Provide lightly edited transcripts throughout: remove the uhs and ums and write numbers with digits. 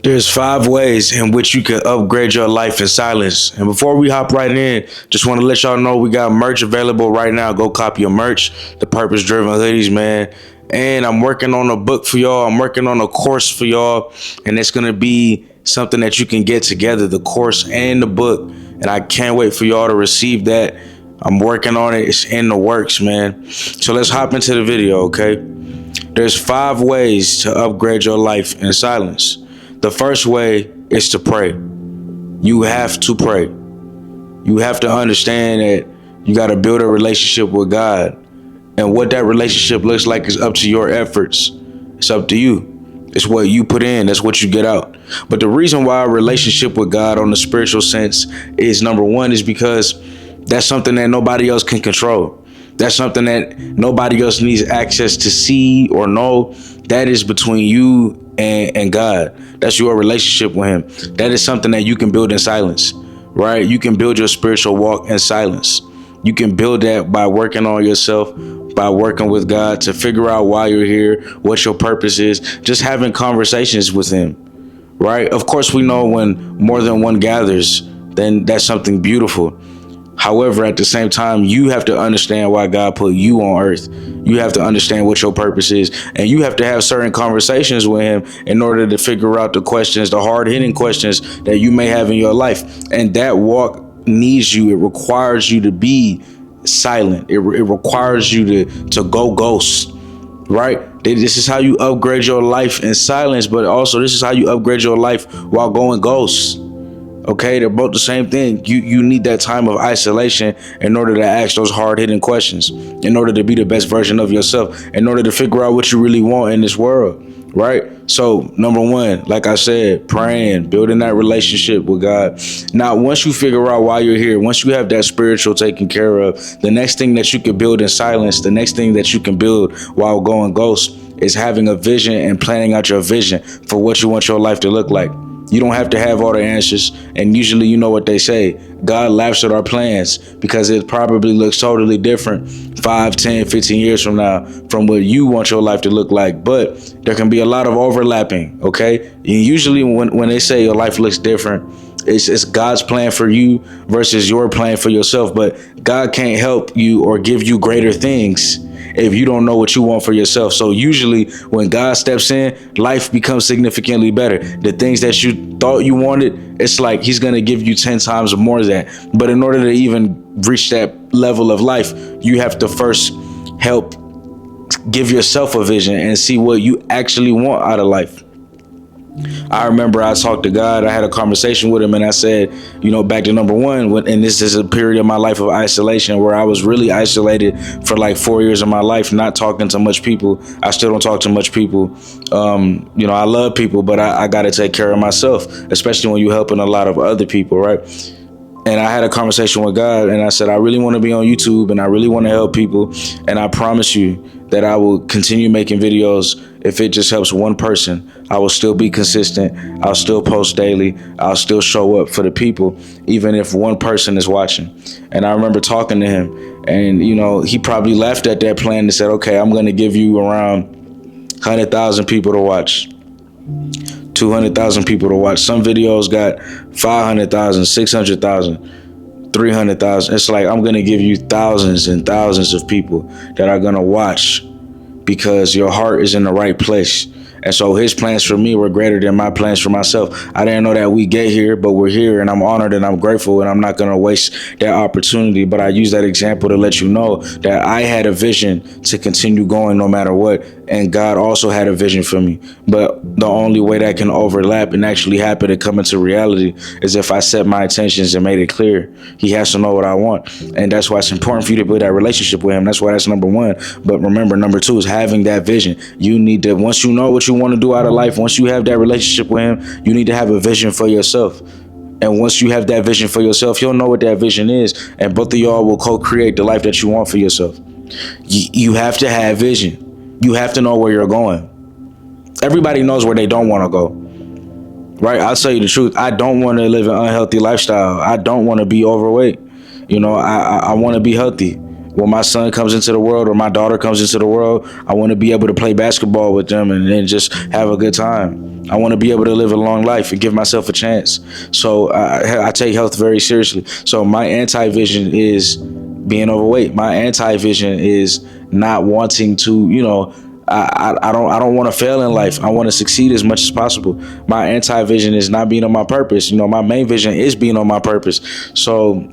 There's 5 ways in which you can upgrade your life in silence. And before we hop right in, just want to let y'all know we got merch available right now. Go copy your merch, the Purpose Driven Hoodies, man. And I'm working on a book for y'all. I'm working on a course for y'all. And it's going to be something that you can get together, the course and the book. And I can't wait for y'all to receive that. I'm working on it. It's in the works, man. So let's hop into the video, okay? There's 5 ways to upgrade your life in silence. The first way is to pray. You have to pray. You have to understand that you got to build a relationship with God. And what that relationship looks like is up to your efforts. It's up to you. It's what you put in. That's what you get out. But the reason why a relationship with God on the spiritual sense is number one is because that's something that nobody else can control. That's something that nobody else needs access to see or know. That is between you and God. That's your relationship with him. That is something that you can build in silence, right? You can build your spiritual walk in silence. You can build that by working on yourself, by working with God to figure out why you're here, what your purpose is, just having conversations with him, right? Of course, we know when more than one gathers, then that's something beautiful. However, at the same time, you have to understand why God put you on earth. You have to understand what your purpose is. And you have to have certain conversations with him in order to figure out the questions, the hard-hitting questions that you may have in your life. And that walk needs you. It requires you to be silent. It requires you to go ghost, right? This is how you upgrade your life in silence, but also this is how you upgrade your life while going ghost. Okay, they're both the same thing. You need that time of isolation in order to ask those hard-hitting questions, in order to be the best version of yourself, in order to figure out what you really want in this world, right? So, number one, like I said, praying, building that relationship with God. Now, once you figure out why you're here, once you have that spiritual taken care of, the next thing that you can build in silence, the next thing that you can build while going ghost is having a vision and planning out your vision for what you want your life to look like. You don't have to have all the answers. And usually, you know what they say, God laughs at our plans because it probably looks totally different 5, 10, 15 years from now from what you want your life to look like. But there can be a lot of overlapping, okay? And usually when they say your life looks different, it's God's plan for you versus your plan for yourself. But God can't help you or give you greater things if you don't know what you want for yourself. So usually when God steps in, life becomes significantly better. The things that you thought you wanted, it's like he's going to give you 10 times more of that. But in order to even reach that level of life, you have to first help give yourself a vision and see what you actually want out of life. I remember I talked to God, I had a conversation with him, and I said, back to number one, and this is a period of my life of isolation where I was really isolated for like 4 years of my life, not talking to much people. I still don't talk to much people. I love people, but I got to take care of myself, especially when you're helping a lot of other people, right? And I had a conversation with God, and I said, I really want to be on YouTube, and I really want to help people. And I promise you that I will continue making videos. If it just helps one person, I will still be consistent. I'll still post daily. I'll still show up for the people, even if one person is watching. And I remember talking to him, and, he probably laughed at that plan and said, okay, I'm going to give you around 100,000 people to watch. 200,000 people to watch. Some videos got 500,000, 600,000, 300,000. It's like I'm going to give you thousands and thousands of people that are going to watch because your heart is in the right place. And so his plans for me were greater than my plans for myself. I didn't know that we get here, but we're here, and I'm honored and I'm grateful, and I'm not going to waste that opportunity. But I use that example to let you know that I had a vision to continue going no matter what. And God also had a vision for me. But the only way that can overlap and actually happen and come into reality is if I set my intentions and made it clear. He has to know what I want. And that's why it's important for you to build that relationship with him. That's why that's number one. But remember, number two is having that vision. You need to, once you know what you want to do out of life, once you have that relationship with him, you need to have a vision for yourself. And once you have that vision for yourself, you'll know what that vision is. And both of y'all will co-create the life that you want for yourself. You have to have vision. You have to know where you're going. Everybody knows where they don't want to go, right? I'll tell you the truth. I don't want to live an unhealthy lifestyle. I don't want to be overweight. I want to be healthy. When my son comes into the world or my daughter comes into the world, I want to be able to play basketball with them and then just have a good time. I want to be able to live a long life and give myself a chance. So I take health very seriously. So my anti-vision is being overweight. My anti-vision is not wanting to, I don't want to fail in life. I want to succeed as much as possible. My anti-vision is not being on my purpose. My main vision is being on my purpose. So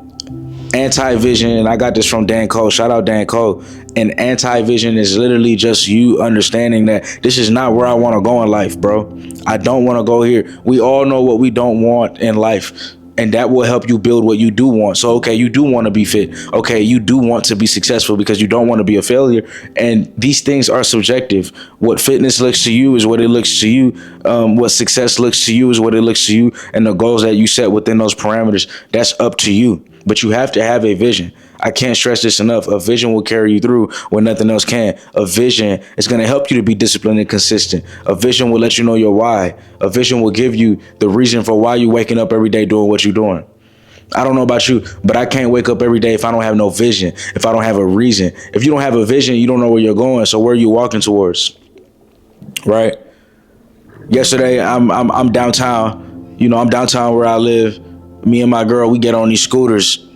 anti-vision, and I got this from Dan Cole. Shout out Dan Cole. And anti-vision is literally just you understanding that this is not where I want to go in life, bro. I don't want to go here. We all know what we don't want in life, and that will help you build what you do want. So, okay, you do want to be fit. Okay, you do want to be successful because you don't want to be a failure. And these things are subjective. What fitness looks to you is what it looks to you. What success looks to you is what it looks to you. And the goals that you set within those parameters, that's up to you. But you have to have a vision. I can't stress this enough. A vision will carry you through when nothing else can. A vision is going to help you to be disciplined and consistent. A vision will let you know your why. A vision will give you the reason for why you're waking up every day doing what you're doing. I don't know about you, but I can't wake up every day if I don't have no vision, if I don't have a reason. If you don't have a vision, you don't know where you're going. So where are you walking towards? Right? Yesterday, I'm downtown. I'm downtown where I live. Me and my girl, we get on these scooters.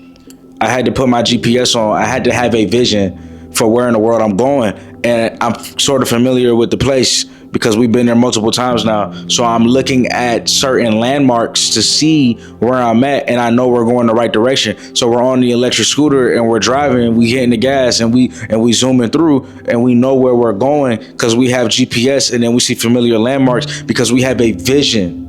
I had to put my GPS on. I had to have a vision for where in the world I'm going. And I'm sort of familiar with the place because we've been there multiple times now. So I'm looking at certain landmarks to see where I'm at, and I know we're going the right direction. So we're on the electric scooter and we're driving, we hitting the gas, and we zooming through, and we know where we're going because we have GPS, and then we see familiar landmarks because we have a vision.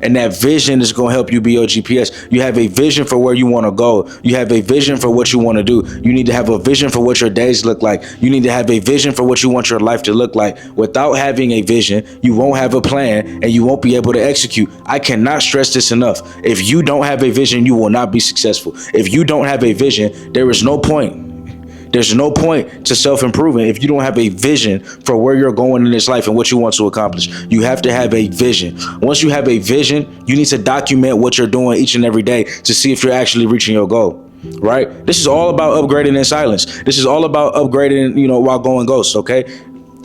And that vision is going to help you be your GPS. You have a vision for where you want to go. You have a vision for what you want to do. You need to have a vision for what your days look like. You need to have a vision for what you want your life to look like. Without having a vision, you won't have a plan and you won't be able to execute. I cannot stress this enough. If you don't have a vision, you will not be successful. If you don't have a vision, there is no point. There's no point to self-improving if you don't have a vision for where you're going in this life and what you want to accomplish. You have to have a vision. Once you have a vision, you need to document what you're doing each and every day to see if you're actually reaching your goal, right? This is all about upgrading in silence. This is all about upgrading, while going ghost, okay?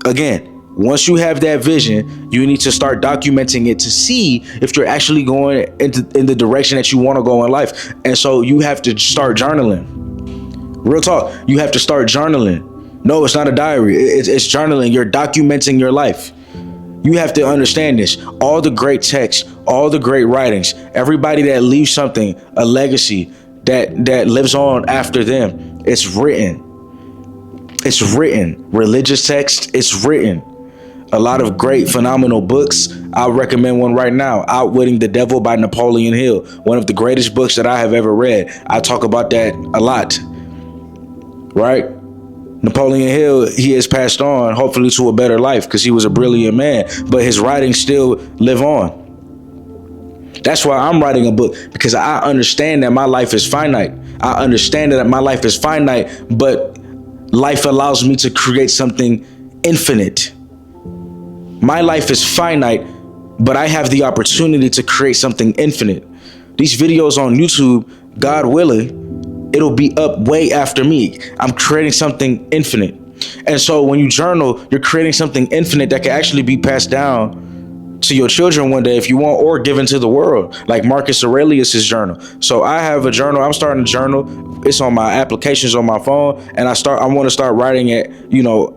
Again, once you have that vision, you need to start documenting it to see if you're actually going in the direction that you want to go in life. And so you have to start journaling. Real talk, you have to start journaling. No, it's not a diary. It's journaling. You're documenting your life. You have to understand this. All the great texts, all the great writings, everybody that leaves something, a legacy that lives on after them, it's written. It's written. Religious text, it's written. A lot of great, phenomenal books. I'll recommend one right now, Outwitting the Devil by Napoleon Hill. One of the greatest books that I have ever read. I talk about that a lot. Right? Napoleon Hill, he has passed on, hopefully to a better life because he was a brilliant man, but his writings still live on. That's why I'm writing a book, because I understand that my life is finite. I understand that my life is finite, but life allows me to create something infinite. My life is finite, but I have the opportunity to create something infinite. These videos on YouTube, God willing, it'll be up way after me. I'm creating something infinite. And so when you journal, you're creating something infinite that can actually be passed down to your children one day if you want, or given to the world, like Marcus Aurelius's journal. So I have a journal. I'm starting a journal. It's on my applications on my phone, and I want to start writing it,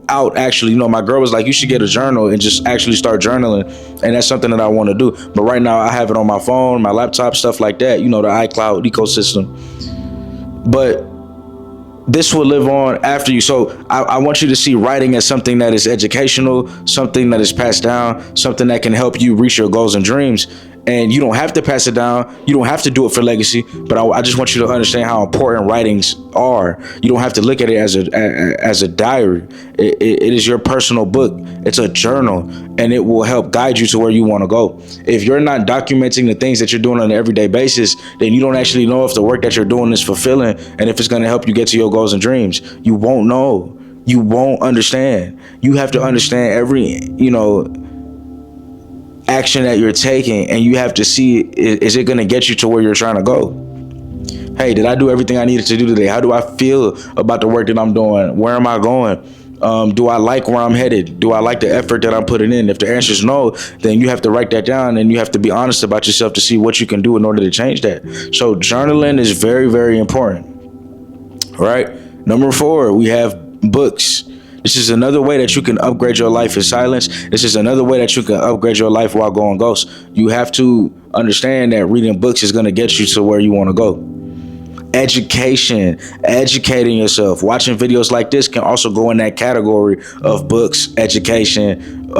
out actually. My girl was like, you should get a journal and just actually start journaling. And that's something that I want to do. But right now I have it on my phone, my laptop, stuff like that, the iCloud ecosystem. But this will live on after you. So I want you to see writing as something that is educational, something that is passed down, something that can help you reach your goals and dreams. And you don't have to pass it down. You don't have to do it for legacy. But I just want you to understand how important writings are. You don't have to look at it as a diary. It is your personal book. It's a journal, and it will help guide you to where you want to go. If you're not documenting the things that you're doing on an everyday basis, then you don't actually know if the work that you're doing is fulfilling and if it's going to help you get to your goals and dreams. You won't know. You won't understand. You have to understand every, action that you're taking, and you have to see, is it going to get you to where you're trying to go? Hey, did I do everything I needed to do today? How do I feel about the work that I'm doing? Where am I going? Do I like where I'm headed? Do I like the effort that I'm putting in? If the answer is no, then you have to write that down and you have to be honest about yourself to see what you can do in order to change that. So journaling is very, very important. Right? Number 4, we have books. This is another way that you can upgrade your life in silence. This is another way that you can upgrade your life while going ghost. You have to understand that reading books is going to get you to where you want to go. Education, educating yourself, watching videos like this can also go in that category of books, education,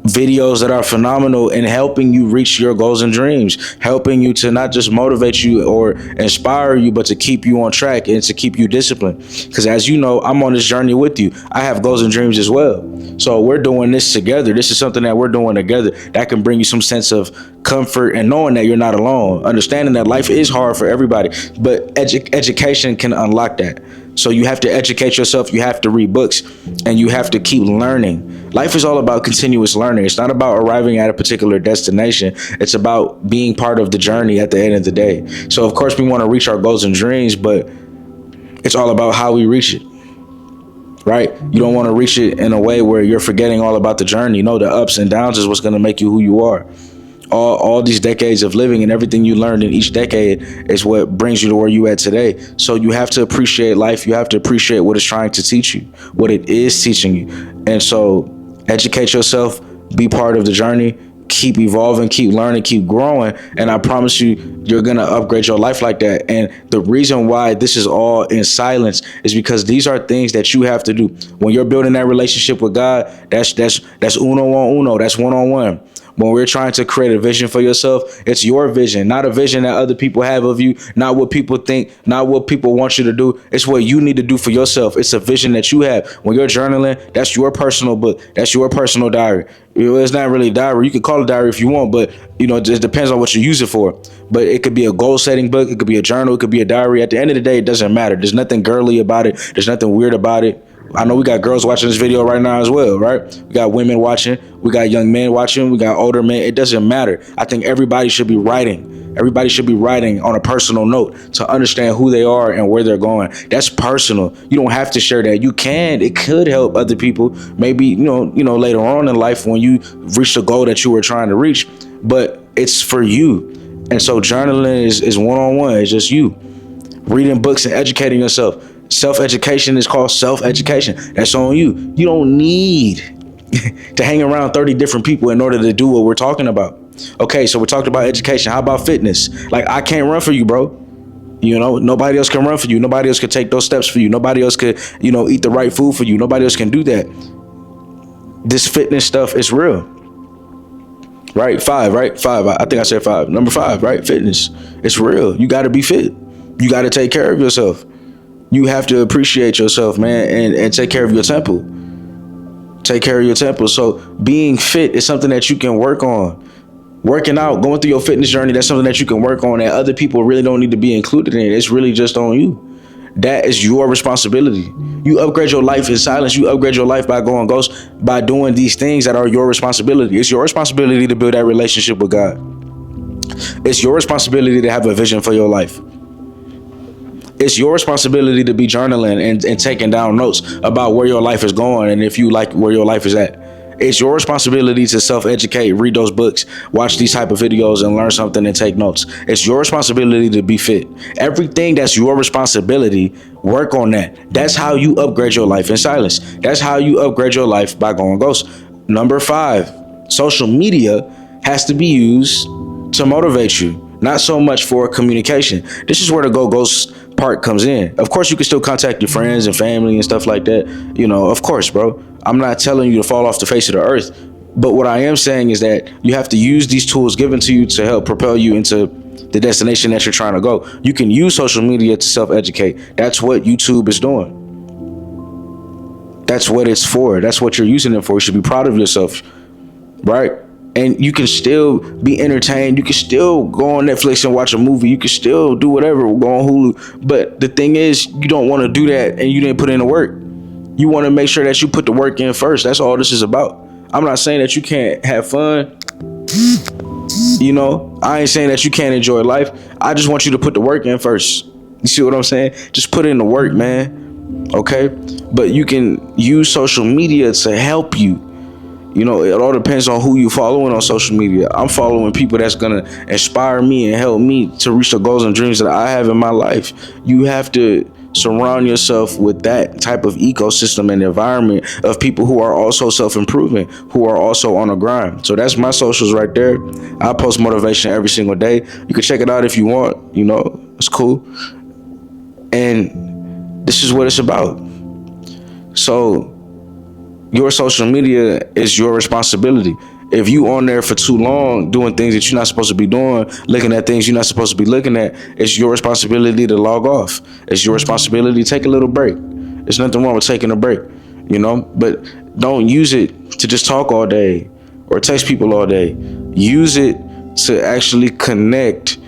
videos that are phenomenal in helping you reach your goals and dreams, helping you to not just motivate you or inspire you, but to keep you on track and to keep you disciplined. Because as you know, I'm on this journey with you. I have goals and dreams as well. So we're doing this together. This is something that we're doing together that can bring you some sense of comfort and knowing that you're not alone, understanding that life is hard for everybody, but education can unlock that. So you have to educate yourself, you have to read books, and you have to keep learning. Life is all about continuous learning. It's not about arriving at a particular destination. It's about being part of the journey at the end of the day. So of course we want to reach our goals and dreams, but it's all about how we reach it. Right? You don't want to reach it in a way where you're forgetting all about the journey. No, the ups and downs is what's going to make you who you are. All these decades of living and everything you learned in each decade is what brings you to where you at today. So you have to appreciate life. You have to appreciate what it's trying to teach you, what it is teaching you. And so educate yourself, be part of the journey, keep evolving, keep learning, keep growing. And I promise you, you're going to upgrade your life like that. And the reason why this is all in silence is because these are things that you have to do. When you're building that relationship with God, that's uno on uno, that's one-on-one. When we're trying to create a vision for yourself, it's your vision, not a vision that other people have of you, not what people think, not what people want you to do. It's what you need to do for yourself. It's a vision that you have. When you're journaling, that's your personal book. That's your personal diary. It's not really a diary. You could call it a diary if you want, but it just depends on what you use it for. But it could be a goal setting book. It could be a journal. It could be a diary. At the end of the day, it doesn't matter. There's nothing girly about it. There's nothing weird about it. I know we got girls watching this video right now as well, right? We got women watching, we got young men watching, we got older men. It doesn't matter. I think everybody should be writing. Everybody should be writing on a personal note to understand who they are and where they're going. That's personal. You don't have to share that. You can. It could help other people. Maybe, later on in life when you reach the goal that you were trying to reach, but it's for you. And so journaling is one-on-one. It's just you reading books and educating yourself. Self-education is called self-education. That's on you. You don't need to hang around 30 different people in order to do what we're talking about. Okay, so we're talking about education. How about fitness? Like, I can't run for you, bro. Nobody else can run for you. Nobody else can take those steps for you. Nobody else could, eat the right food for you. Nobody else can do that. This fitness stuff is real. Right? 5, right? 5. I think I said 5. Number 5, right? Fitness. It's real. You got to be fit. You got to take care of yourself. You have to appreciate yourself, man, and take care of your temple. Take care of your temple. So being fit is something that you can work on. Working out, going through your fitness journey, that's something that you can work on that other people really don't need to be included in. It's really just on you. That is your responsibility. You upgrade your life in silence. You upgrade your life by going ghost, by doing these things that are your responsibility. It's your responsibility to build that relationship with God. It's your responsibility to have a vision for your life. It's your responsibility to be journaling and taking down notes about where your life is going and if you like where your life is at. It's your responsibility to self-educate, read those books, watch these type of videos and learn something and take notes. It's your responsibility to be fit. Everything that's your responsibility, work on that. That's how you upgrade your life in silence. That's how you upgrade your life by going ghost. Number 5, social media has to be used to motivate you, not so much for communication. This is where the go ghost part comes in. Of course, you can still contact your friends and family and stuff like that. Of course, bro. I'm not telling you to fall off the face of the earth. But what I am saying is that you have to use these tools given to you to help propel you into the destination that you're trying to go. You can use social media to self-educate. That's what YouTube is doing. That's what it's for. That's what you're using it for. You should be proud of yourself, right? And you can still be entertained. You can still go on Netflix and watch a movie. You can still do whatever, go on Hulu. But the thing is, you don't want to do that and you didn't put in the work. You want to make sure that you put the work in first. That's all this is about. I'm not saying that you can't have fun. I ain't saying that you can't enjoy life. I just want you to put the work in first. You see what I'm saying? Just put in the work, man. Okay, but you can use social media to help you. It all depends on who you following on social media. I'm following people that's gonna inspire me and help me to reach the goals and dreams that I have in my life. You have to surround yourself with that type of ecosystem and environment of people who are also self-improving, who are also on a grind. So that's my socials right there. I post motivation every single day. You can check it out if you want. It's cool. And this is what it's about. So your social media is your responsibility. If you on there for too long doing things that you're not supposed to be doing, looking at things you're not supposed to be looking at, it's your responsibility to log off. It's your responsibility to take a little break. There's nothing wrong with taking a break, but don't use it to just talk all day or text people all day. Use it to actually connect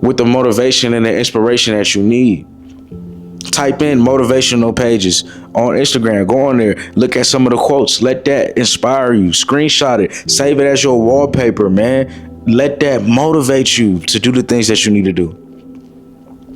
with the motivation and the inspiration that you need. Type in motivational pages on Instagram. Go on there, look at some of the quotes. Let that inspire you. Screenshot it. Save it as your wallpaper, man. Let that motivate you to do the things that you need to do.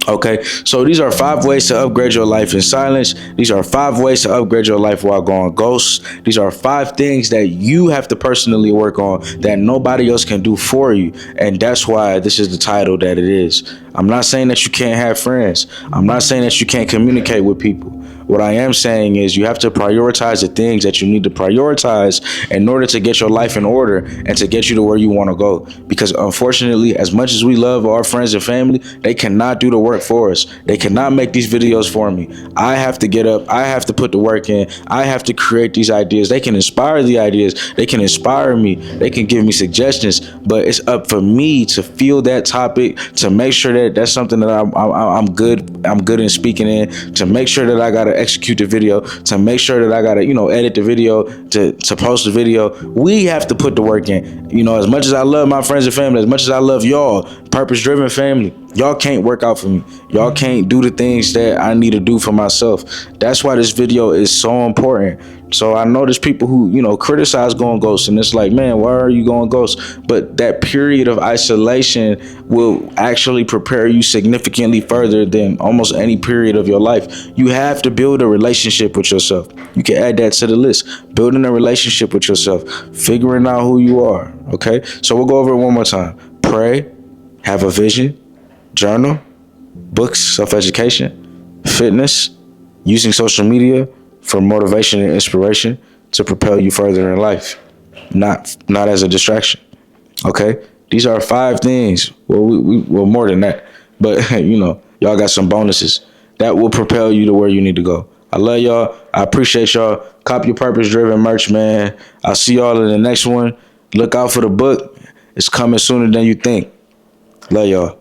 Okay, so these are 5 ways to upgrade your life in silence. These are 5 ways to upgrade your life while going ghost. These are 5 things that you have to personally work on that nobody else can do for you. And that's why this is the title that it is. I'm not saying that you can't have friends. I'm not saying that you can't communicate with people. What I am saying is you have to prioritize the things that you need to prioritize in order to get your life in order and to get you to where you want to go. Because unfortunately, as much as we love our friends and family, they cannot do the work for us. They cannot make these videos for me. I have to get up. I have to put the work in. I have to create these ideas. They can inspire the ideas. They can inspire me. They can give me suggestions. But it's up for me to feel that topic, to make sure that that's something that I'm good in speaking in, to make sure that I got to execute the video, to make sure that I got to, edit the video, to post the video. We have to put the work in. As much as I love my friends and family, as much as I love y'all, purpose-driven family, y'all can't work out for me. Y'all can't do the things that I need to do for myself. That's why this video is so important. So I know there's people who, criticize going ghost, and it's like, man, why are you going ghost? But that period of isolation will actually prepare you significantly further than almost any period of your life. You have to build a relationship with yourself. You can add that to the list. Building a relationship with yourself, figuring out who you are. Okay, so we'll go over it one more time. Pray, have a vision, journal, books, self-education, fitness, using social media for motivation and inspiration to propel you further in life, not as a distraction. Okay, these are 5 things. Well, more than that, but y'all got some bonuses that will propel you to where you need to go. I love y'all. I appreciate y'all. Cop your purpose-driven merch, man. I'll see y'all in the next one. Look out for the book. It's coming sooner than you think. Love y'all.